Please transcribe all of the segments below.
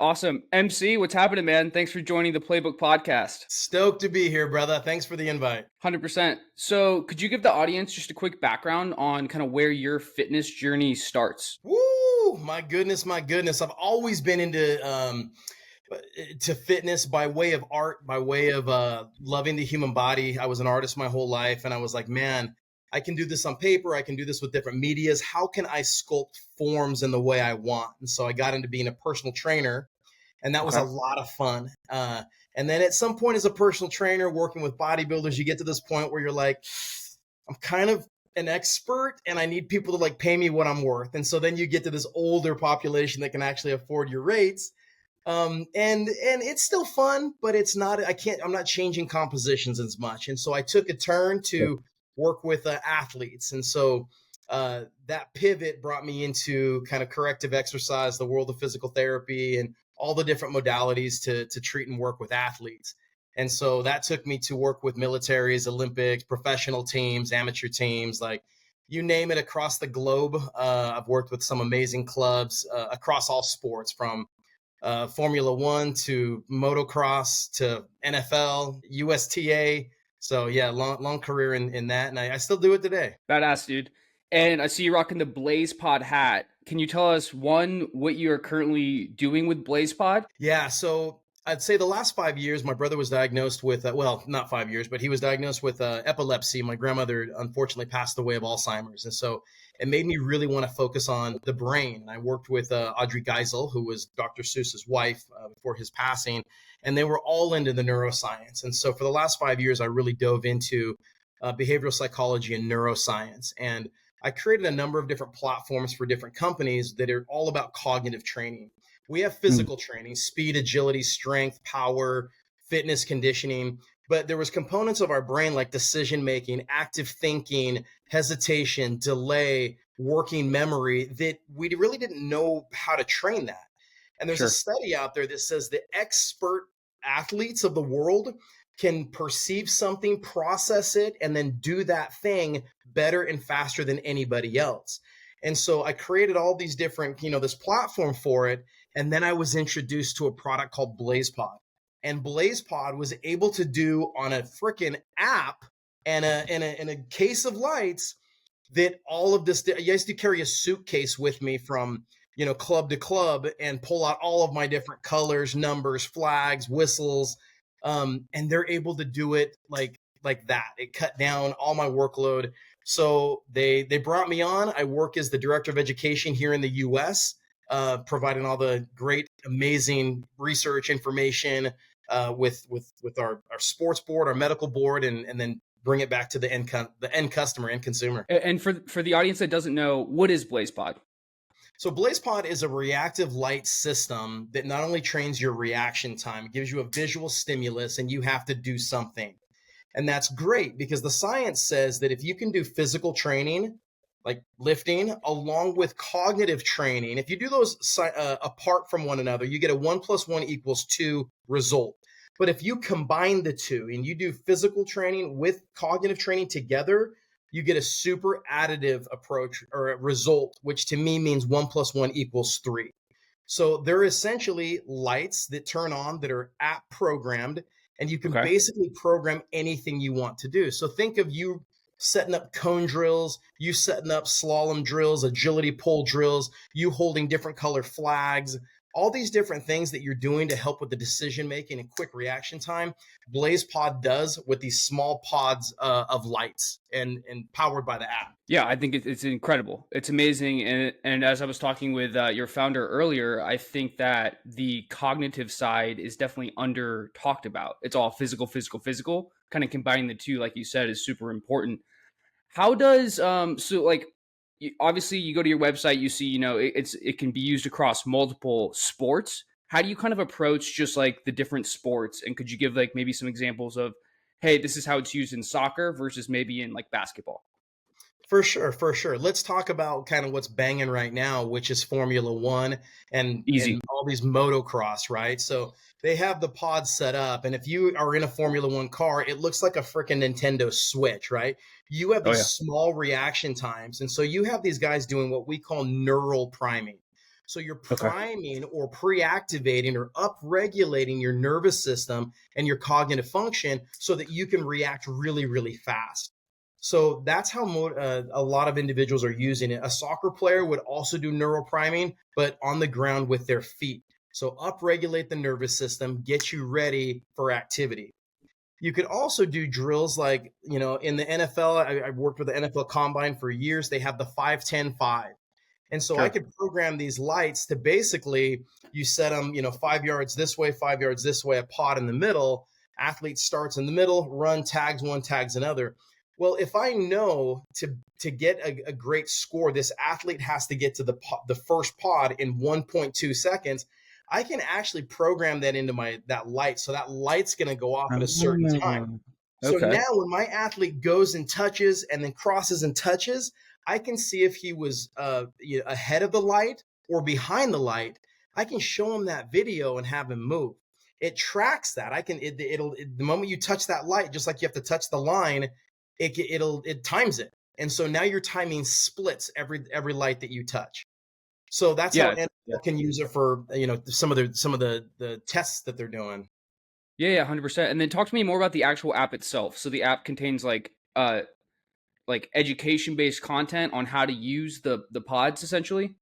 Awesome. MC, what's happening, man? Thanks for joining the Playbook podcast. Stoked to be here, brother. Thanks for the invite. 100%. So, could you give the audience just a quick background on kind of where your fitness journey starts? Woo! My goodness, my goodness. I've always been into to fitness by way of art, by way of loving the human body. I was an artist my whole life, and I was like, man, I can do this on paper. I can do this with different medias. How can I sculpt forms in the way I want? And so I got into being a personal trainer, and that was Okay. a lot of fun. And then at some point, as a personal trainer working with bodybuilders, you get to this point where you're like, I'm kind of an expert and I need people to like pay me what I'm worth. And so then you get to this older population that can actually afford your rates. And it's still fun, but it's not, I'm not changing compositions as much. And so I took a turn to work with athletes. And so that pivot brought me into kind of corrective exercise, the world of physical therapy, and all the different modalities to treat and work with athletes. And so that took me to work with militaries, Olympics, professional teams, amateur teams, like you name it across the globe. I've worked with some amazing clubs across all sports, from Formula One to motocross to NFL, USTA. So yeah, long career in that. And I still do it today. Badass, dude. And I see you rocking the Blaze Pod hat. Can you tell us, one, what you are currently doing with Blaze Pod? Yeah. So I'd say the last 5 years, my brother was diagnosed with, well, not 5 years, but he was diagnosed with epilepsy. My grandmother unfortunately passed away of Alzheimer's. And so it made me really want to focus on the brain. And I worked with Audrey Geisel, who was Dr. Seuss's wife before his passing, and they were all into the neuroscience. And so for the last 5 years, I really dove into behavioral psychology and neuroscience. And I created a number of different platforms for different companies that are all about cognitive training. We have physical training, speed, agility, strength, power, fitness, conditioning, but there was components of our brain like decision making, active thinking, hesitation, delay, working memory that we really didn't know how to train that. And there's a Sure. study out there that says the expert athletes of the world can perceive something, process it, and then do that thing better and faster than anybody else. And so I created all these different, this platform for it. And then I was introduced to a product called BlazePod. And BlazePod was able to do on a freaking app and a case of lights that all of this, I used to carry a suitcase with me from, club to club and pull out all of my different colors, numbers, flags, whistles. And they're able to do it like that. It cut down all my workload. So they brought me on. I work as the director of education here in the US, providing all the great, amazing research information with our sports board, our medical board, and then bring it back to the end customer, end consumer. And for the audience that doesn't know, what is Blaze Pod? So BlazePod is a reactive light system that not only trains your reaction time, it gives you a visual stimulus, and you have to do something. And that's great because the science says that if you can do physical training, like lifting, along with cognitive training, if you do those apart from one another, you get a 1 + 1 = 2 result. But if you combine the two and you do physical training with cognitive training together, you get a super additive approach or a result, which to me means 1 + 1 = 3. So they're essentially lights that turn on that are app programmed, and you can basically program anything you want to do. So think of you setting up cone drills, you setting up slalom drills, agility pole drills, you holding different color flags, all these different things that you're doing to help with the decision making and quick reaction time. BlazePod does with these small pods of lights and powered by the app. Yeah, I think it's incredible. It's amazing. And as I was talking with your founder earlier, I think that the cognitive side is definitely under talked about. It's all physical, physical, physical. Kind of combining the two, like you said, is super important. How does so like obviously you go to your website, you see, it can be used across multiple sports. How do you kind of approach just like the different sports? And could you give like maybe some examples of, hey, this is how it's used in soccer versus maybe in like basketball? For sure, for sure. Let's talk about kind of what's banging right now, which is Formula One Easy. and all these motocross, right? So they have the pods set up, and if you are in a Formula One car, it looks like a freaking Nintendo Switch, right? You have Oh these yeah. small reaction times, and so you have these guys doing what we call neural priming. So you're Okay. priming or pre-activating or up-regulating your nervous system and your cognitive function so that you can react really, really fast. So that's how a lot of individuals are using it. A soccer player would also do neuropriming, but on the ground with their feet. So up-regulate the nervous system, get you ready for activity. You could also do drills like, in the NFL, I've worked with the NFL Combine for years. They have the 5-10-5. And so I Sure. could program these lights to basically, you set them, 5 yards this way, 5 yards this way, a pod in the middle. Athlete starts in the middle, run, tags one, tags another. Well, if I know to get a great score, this athlete has to get to the first pod in 1.2 seconds. I can actually program that into that light. So that light's going to go off at a certain time. Oh, So okay. now when my athlete goes and touches and then crosses and touches, I can see if he was ahead of the light or behind the light. I can show him that video and have him move. It tracks that. The moment you touch that light, just like you have to touch the line, it times it. And so now your timing splits every light that you touch. So that's how Yeah. Yeah. NFL can use it for some of the tests that they're doing. Yeah. 100%. And then talk to me more about the actual app itself. So the app contains like education based content on how to use the pods essentially.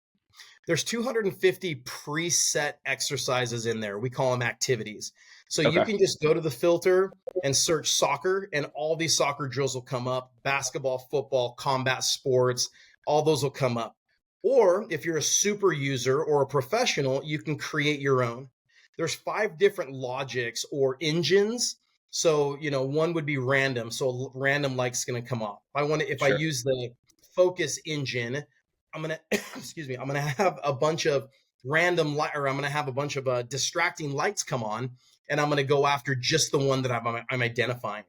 There's 250 preset exercises in there. We call them activities. So you Okay. can just go to the filter and search soccer, and all these soccer drills will come up. Basketball, football, combat sports, all those will come up. Or if you're a super user or a professional, you can create your own. There's 5 different logics or engines. So, one would be random. So random light's going to come up. If I Sure. use the focus engine, I'm gonna excuse me. I'm gonna have a bunch of random light, or I'm gonna have a bunch of distracting lights come on, and I'm gonna go after just the one that I'm identifying.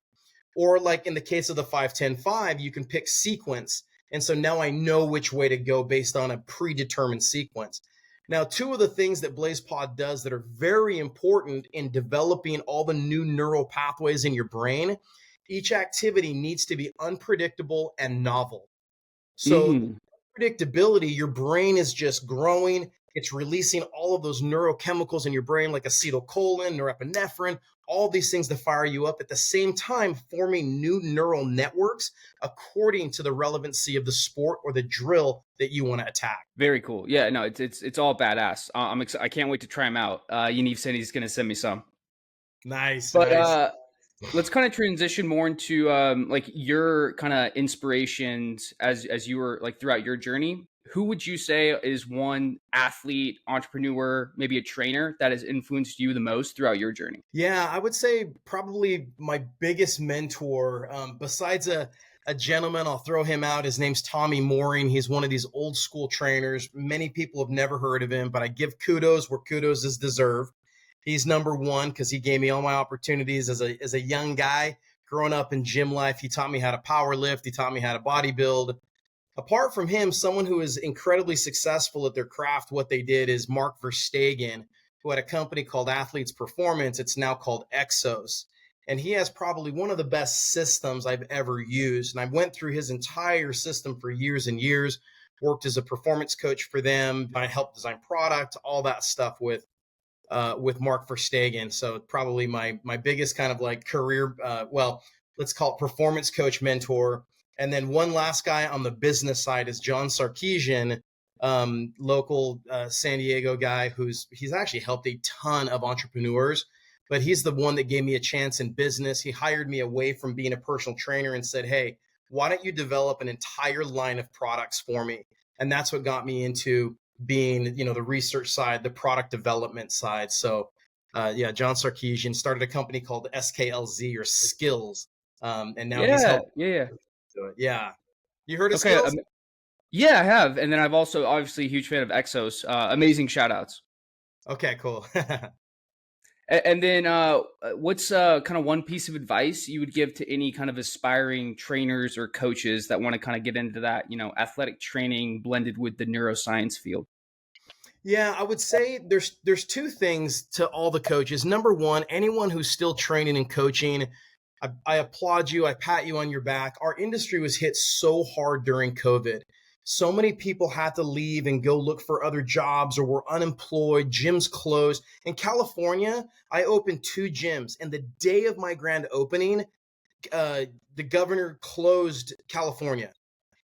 Or like in the case of the 5-10-5, you can pick sequence, and so now I know which way to go based on a predetermined sequence. Now, 2 of the things that BlazePod does that are very important in developing all the new neural pathways in your brain, each activity needs to be unpredictable and novel. So Mm. predictability, your brain is just growing. It's releasing all of those neurochemicals in your brain, like acetylcholine, norepinephrine, all these things to fire you up at the same time, forming new neural networks according to the relevancy of the sport or the drill that you want to attack. Very cool. Yeah, no, it's all badass. I can't wait to try them out. Yaniv said he's gonna send me some. Nice, But nice. let's kind of transition more into like your kind of inspirations as you were like throughout your journey. Who would you say is one athlete, entrepreneur, maybe a trainer that has influenced you the most throughout your journey? Yeah, I would say probably my biggest mentor, besides a gentleman, I'll throw him out. His name's Tommy Mooring. He's one of these old school trainers. Many people have never heard of him, but I give kudos where kudos is deserved. He's number one because he gave me all my opportunities as a young guy growing up in gym life. He taught me how to power lift. He taught me how to bodybuild. Apart from him, someone who is incredibly successful at their craft, what they did is Mark Verstegen, who had a company called Athletes Performance. It's now called Exos. And he has probably one of the best systems I've ever used. And I went through his entire system for years and years, worked as a performance coach for them. I helped design product, all that stuff with Mark Verstegen. So probably my biggest kind of like career, let's call it performance coach mentor. And then one last guy on the business side is John Sarkeesian, local San Diego guy he's actually helped a ton of entrepreneurs, but he's the one that gave me a chance in business. He hired me away from being a personal trainer and said, "Hey, why don't you develop an entire line of products for me?" And that's what got me into being, the research side, the product development side. So, yeah, John Sarkeesian started a company called SKLZ or Skills, and now he's Yeah, helped yeah, yeah. do it. Yeah, you heard of Okay, Skills? yeah, I have, and then I've also obviously a huge fan of Exos. Amazing shout outs. Okay, cool. And then, what's kind of one piece of advice you would give to any kind of aspiring trainers or coaches that want to kind of get into that, athletic training blended with the neuroscience field? Yeah, I would say there's 2 things to all the coaches. Number one, anyone who's still training and coaching, I applaud you. I pat you on your back. Our industry was hit so hard during COVID. So many people had to leave and go look for other jobs or were unemployed, gyms closed. In California, I opened 2 gyms, and the day of my grand opening, uh, the governor closed California.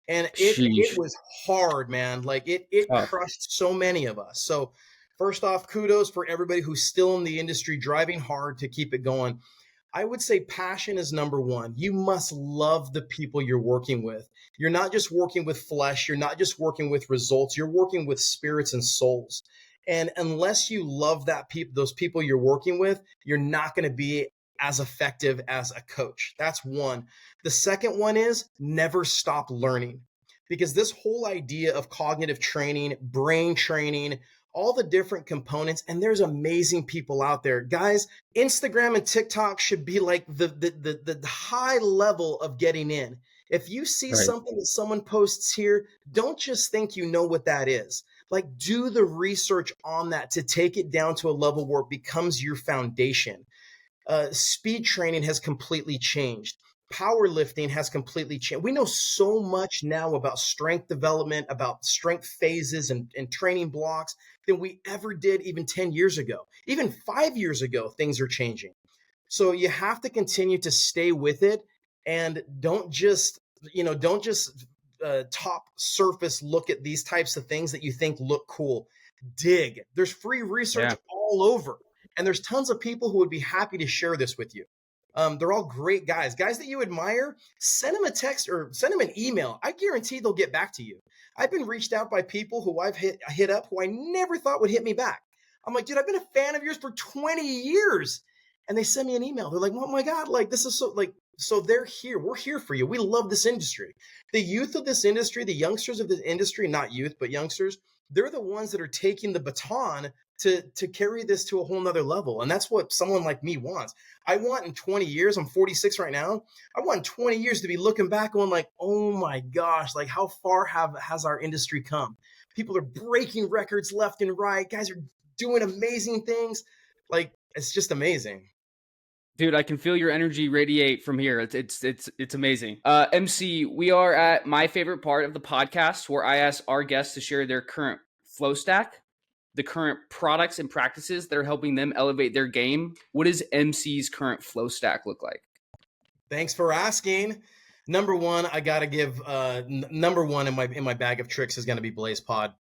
And it Sheesh. was hard, man. Like it Tough. crushed so many of us. So first off, kudos for everybody who's still in the industry, driving hard to keep it going. I would say passion is number one. You must love the people you're working with. You're not just working with flesh, you're not just working with results, you're working with spirits and souls. And unless you love those people you're working with, you're not going to be as effective as a coach. That's one. The second one is never stop learning. Because this whole idea of cognitive training, brain training, all the different components, and there's amazing people out there. Guys, Instagram and TikTok should be like the high level of getting in. If you see Right. something that someone posts here, don't just think you know what that is. Like, do the research on that to take it down to a level where it becomes your foundation. Speed training has completely changed. Powerlifting has completely changed. We know so much now about strength development, about strength phases and training blocks than we ever did even 10 years ago. Even 5 years ago, things are changing. So you have to continue to stay with it, and don't just top surface look at these types of things that you think look cool. Dig. There's free research Yeah. all over, and there's tons of people who would be happy to share this with you. They're all great guys that you admire. Send them a text or send them an email. I guarantee they'll get back to you. I've been reached out by people who I've hit up who I never thought would hit me back. I'm like, dude, I've been a fan of yours for 20 years. And they send me an email. They're like, oh my God, like this is so they're here. We're here for you. We love this industry. The youth of this industry, the youngsters of this industry, not youth, but youngsters, they're the ones that are taking the baton to carry this to a whole nother level. And that's what someone like me wants. I want in 20 years, I'm 46 right now. I want in 20 years to be looking back on like, oh my gosh, like how far has our industry come? People are breaking records left and right. Guys are doing amazing things. Like, it's just amazing. Dude, I can feel your energy radiate from here. It's amazing. MC, we are at my favorite part of the podcast where I ask our guests to share their current flow stack, the current products and practices that are helping them elevate their game. What does MC's current flow stack look like? Thanks for asking. Number one, I gotta give number one in my bag of tricks is gonna be Blaze Pod.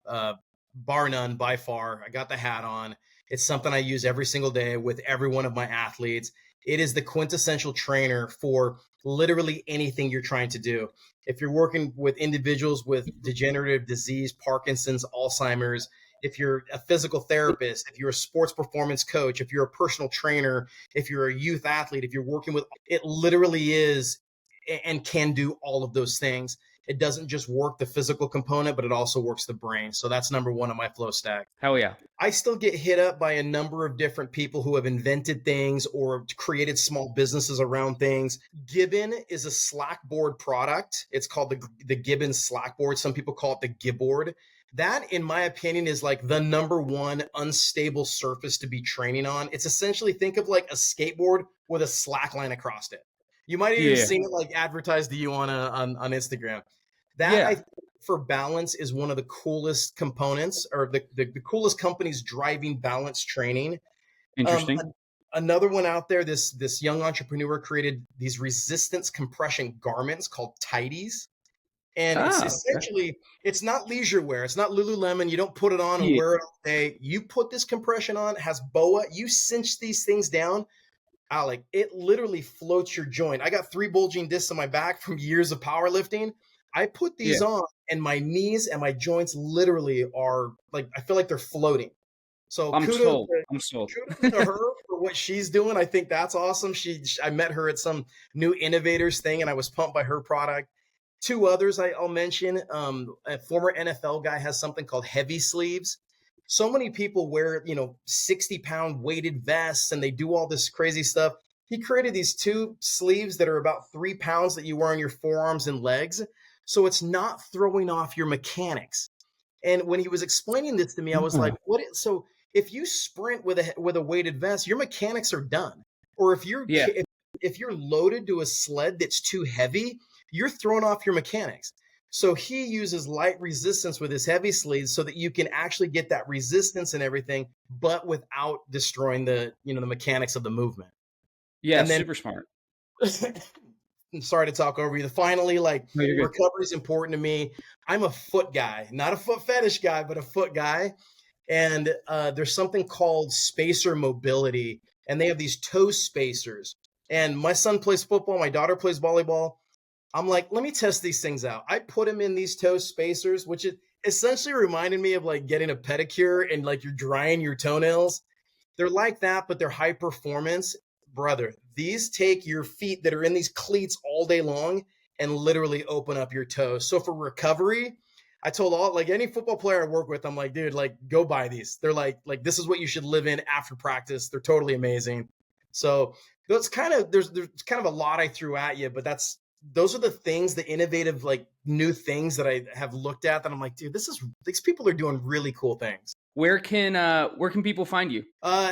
Bar none, by far. I got the hat on. It's something I use every single day with every one of my athletes. It is the quintessential trainer for literally anything you're trying to do. If you're working with individuals with degenerative disease, Parkinson's, Alzheimer's, if you're a physical therapist, if you're a sports performance coach, if you're a personal trainer, if you're a youth athlete, if you're working with, it literally is and can do all of those things. It doesn't just work the physical component, but it also works the brain. So that's number one on my flow stack. Hell yeah. I still get hit up by a number of different people who have invented things or created small businesses around things. Gibbon is a Slackboard product. It's called the Gibbon Slackboard. Some people call it the Gibboard. That, in my opinion, is like the number one unstable surface to be training on. It's essentially, think of like a skateboard with a slack line across it. You might have even Yeah. seen it like advertised to you on Instagram. That, I Yeah. think, for balance is one of the coolest components, or the coolest companies driving balance training. Um, Interesting. an- Another one out there, this young entrepreneur created these resistance compression garments called tidies. And it's Oh, okay. essentially, it's not leisure wear. It's not Lululemon. You don't put it on and Yeah. wear it all day. You put this compression on, it has BOA. You cinch these things down. Alec, it literally floats your joint. I got 3 bulging discs on my back from years of powerlifting. I put Yeah. these on, and my knees and my joints literally are like, I feel like they're floating. So I'm sold. I'm sold. kudos to her for what she's doing. I think that's awesome. I met her at some new innovators thing, and I was pumped by her product. Two others I'll mention. A former NFL guy has something called heavy sleeves. So many people wear, 60-pound weighted vests and they do all this crazy stuff. He created these 2 sleeves that are about 3 pounds that you wear on your forearms and legs. So it's not throwing off your mechanics. And when he was explaining this to me, I was like, Oh, so if you sprint with a weighted vest, your mechanics are done. Or yeah. if you're loaded to a sled that's too heavy, you're throwing off your mechanics. So he uses light resistance with his heavy sleeves so that you can actually get that resistance and everything, but without destroying the mechanics of the movement. Yeah, And then super smart. I'm sorry to talk over you. Finally, like, No, you're good. recovery is important to me. I'm a foot guy, not a foot fetish guy, but a foot guy. And there's something called spacer mobility, and they have these toe spacers. And my son plays football, my daughter plays volleyball. I'm like, let me test these things out. I put him in these toe spacers, which it essentially reminded me of like getting a pedicure and like you're drying your toenails. They're like that, but they're high performance. Brother, these take your feet that are in these cleats all day long and literally open up your toes. So for recovery, I told all like any football player I work with, I'm like, dude, like go buy these. They're like this is what you should live in after practice. They're totally amazing. So that's kind of there's kind of a lot I threw at you, but those are the things, the innovative like new things that I have looked at that I'm like, dude, these people are doing really cool things. Where can people find you?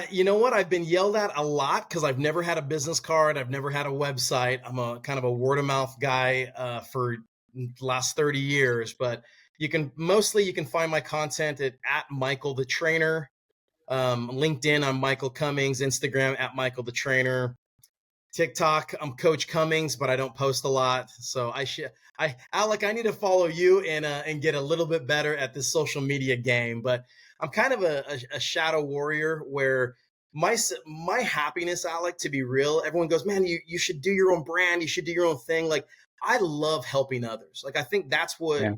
You know what? I've been yelled at a lot because I've never had a business card. I've never had a website. I'm a kind of a word of mouth guy for the last 30 years. But you can find my content at Michael the Trainer. LinkedIn, I'm Michael Cummings. Instagram at Michael the Trainer. TikTok, I'm Coach Cummings, but I don't post a lot. So Alec, I need to follow you and get a little bit better at this social media game. But I'm kind of a shadow warrior where my happiness, Alec, to be real, everyone goes, man, you should do your own brand, you should do your own thing. Like I love helping others. Like I think that's what Yeah.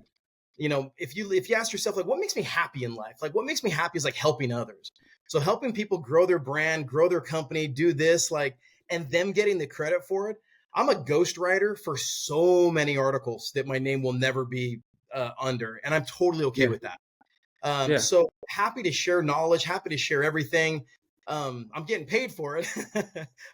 if you ask yourself like what makes me happy in life, like what makes me happy is like helping others. So helping people grow their brand, grow their company, do this, like, and them getting the credit for it. I'm a ghostwriter for so many articles that my name will never be under, and I'm totally okay Yeah. with that. Yeah. So happy to share knowledge, happy to share everything. I'm getting paid for it.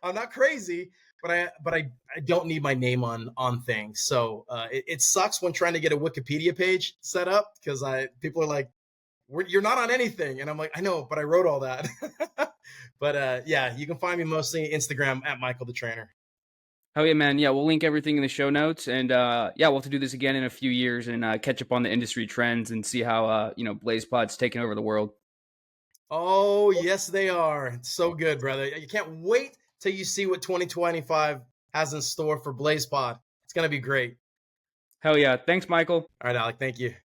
I'm not crazy, but I don't need my name on things. So it sucks when trying to get a Wikipedia page set up because people are like, you're not on anything, and I'm like, I know, but I wrote all that. But yeah, you can find me mostly Instagram at Michael the Trainer. Oh yeah, man. Yeah, we'll link everything in the show notes, and yeah, we'll have to do this again in a few years and catch up on the industry trends and see how BlazePod's taking over the world. Oh yes, they are. It's so good, brother. You can't wait till you see what 2025 has in store for BlazePod. It's gonna be great. Hell yeah! Thanks, Michael. All right, Alec. Thank you.